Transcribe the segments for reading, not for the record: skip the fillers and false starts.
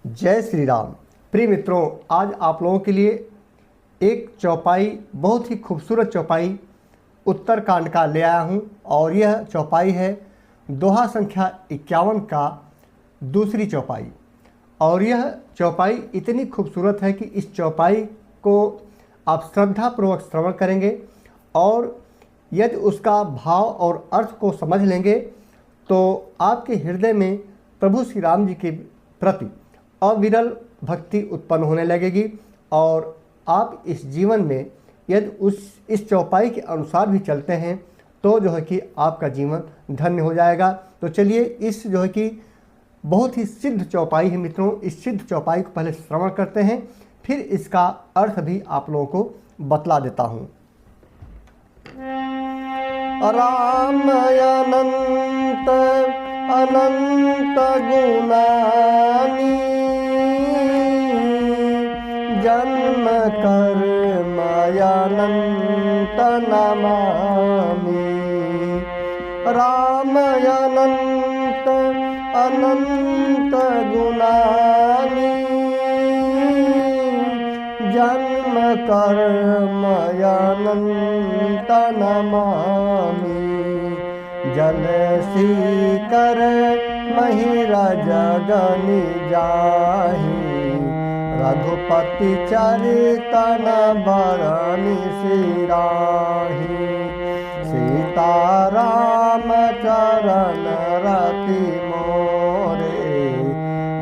जय श्री राम। प्रिय मित्रों, आज आप लोगों के लिए एक चौपाई, बहुत ही खूबसूरत चौपाई उत्तरकांड का ले आया हूं। और यह चौपाई है दोहा संख्या 51 का दूसरी चौपाई। और यह चौपाई इतनी खूबसूरत है कि इस चौपाई को आप श्रद्धापूर्वक श्रवण करेंगे और यदि उसका भाव और अर्थ को समझ लेंगे तो आपके हृदय में प्रभु श्री राम जी के प्रति अविरल भक्ति उत्पन्न होने लगेगी। और आप इस जीवन में यदि इस चौपाई के अनुसार भी चलते हैं तो जो है कि आपका जीवन धन्य हो जाएगा। तो चलिए, इस जो है कि बहुत ही सिद्ध चौपाई है मित्रों, इस सिद्ध चौपाई को पहले श्रवण करते हैं, फिर इसका अर्थ भी आप लोगों को बतला देता हूँ। राम अनंत अनंत गुणानी, जन्म कर्म अनंत नमामि। राम अनंत अनंत गुणानी, जन्म कर्म अनंत नमामि। जल सीकर महिरज गनि जाहि, रघुपति चरितन बरनि सिराहि। सीताराम चरण रति मोरे,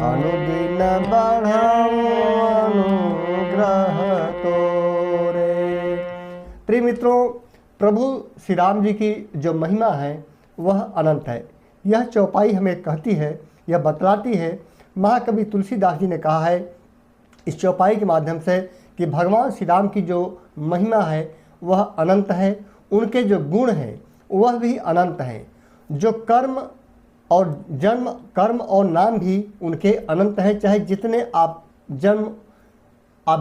अनुदिन बढ़ाऊं अनुग्रह तोरे। प्रिय मित्रों, प्रभु श्री राम जी की जो महिमा है वह अनंत है। यह चौपाई हमें कहती है, यह बतलाती है। महाकवि तुलसीदास जी ने कहा है इस चौपाई के माध्यम से कि भगवान श्री राम की जो महिमा है वह अनंत है, उनके जो गुण हैं वह भी अनंत हैं। जो कर्म और नाम भी उनके अनंत हैं। चाहे जितने आप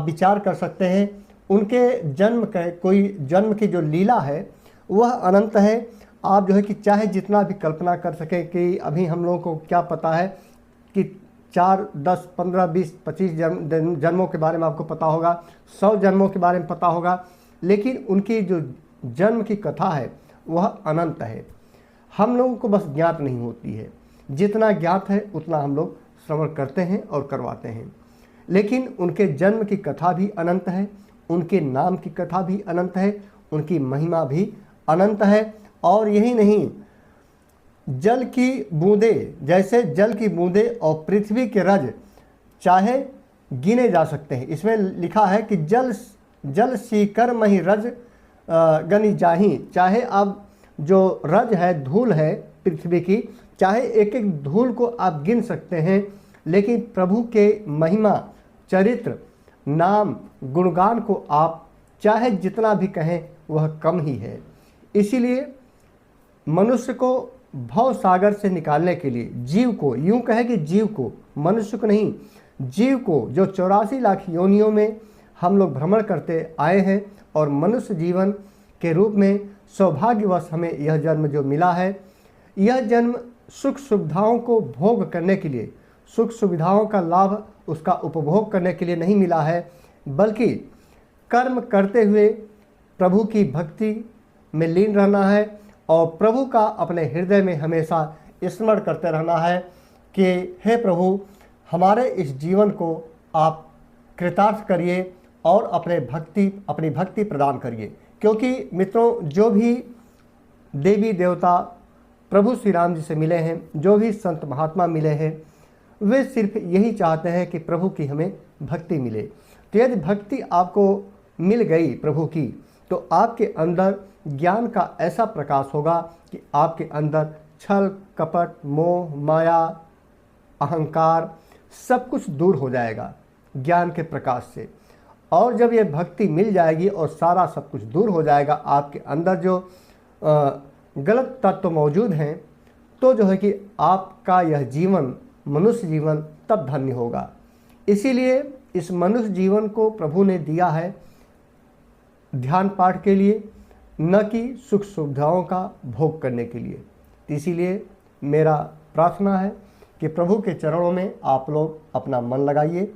विचार कर सकते हैं, उनके जन्म की जो लीला है वह अनंत है। आप जो है कि चाहे जितना भी कल्पना कर सकें कि अभी हम लोगों को क्या पता है कि 4, 10, 15, 20, 25 जन्मों के बारे में आपको पता होगा, 100 जन्मों के बारे में पता होगा, लेकिन उनकी जो जन्म की कथा है वह अनंत है। हम लोगों को बस ज्ञात नहीं होती है, जितना ज्ञात है उतना हम लोग श्रवण करते हैं और करवाते हैं। लेकिन उनके जन्म की कथा भी अनंत है, उनके नाम की कथा भी अनंत है, उनकी महिमा भी अनंत है। और यही नहीं, जल की बूंदें, जैसे जल की बूंदें और पृथ्वी के रज चाहे गिने जा सकते हैं। इसमें लिखा है कि जल सीकर मही रज गनी जाही। चाहे अब जो रज है, धूल है पृथ्वी की, चाहे एक एक धूल को आप गिन सकते हैं, लेकिन प्रभु के महिमा, चरित्र, नाम, गुणगान को आप चाहे जितना भी कहें वह कम ही है। इसीलिए मनुष्य को भव सागर से निकालने के लिए, जीव को, यूं कहे कि जीव को, मनुष्य को नहीं, जीव को, जो 84 लाख योनियों में हम लोग भ्रमण करते आए हैं और मनुष्य जीवन के रूप में सौभाग्यवश हमें यह जन्म जो मिला है, यह जन्म सुख सुविधाओं को भोग करने के लिए, सुख सुविधाओं का लाभ उसका उपभोग करने के लिए नहीं मिला है, बल्कि कर्म करते हुए प्रभु की भक्ति में लीन रहना है और प्रभु का अपने हृदय में हमेशा स्मरण करते रहना है कि हे प्रभु, हमारे इस जीवन को आप कृतार्थ करिए और अपनी भक्ति प्रदान करिए। क्योंकि मित्रों, जो भी देवी देवता प्रभु श्री राम जी से मिले हैं, जो भी संत महात्मा मिले हैं, वे सिर्फ यही चाहते हैं कि प्रभु की हमें भक्ति मिले। तो यदि भक्ति आपको मिल गई प्रभु की, तो आपके अंदर ज्ञान का ऐसा प्रकाश होगा कि आपके अंदर छल, कपट, मोह, माया, अहंकार सब कुछ दूर हो जाएगा ज्ञान के प्रकाश से। और जब ये भक्ति मिल जाएगी और सारा सब कुछ दूर हो जाएगा, आपके अंदर जो गलत तत्व मौजूद हैं, तो जो है कि आपका यह जीवन, मनुष्य जीवन, तब धन्य होगा। इसीलिए इस मनुष्य जीवन को प्रभु ने दिया है ध्यान पाठ के लिए, न कि सुख सुविधाओं का भोग करने के लिए। इसीलिए मेरा प्रार्थना है कि प्रभु के चरणों में आप लोग अपना मन लगाइए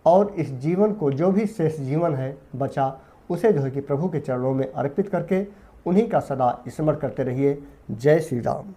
और इस जीवन को, जो भी शेष जीवन है बचा, उसे जो है कि प्रभु के चरणों में अर्पित करके उन्हीं का सदा स्मरण करते रहिए। जय श्री राम।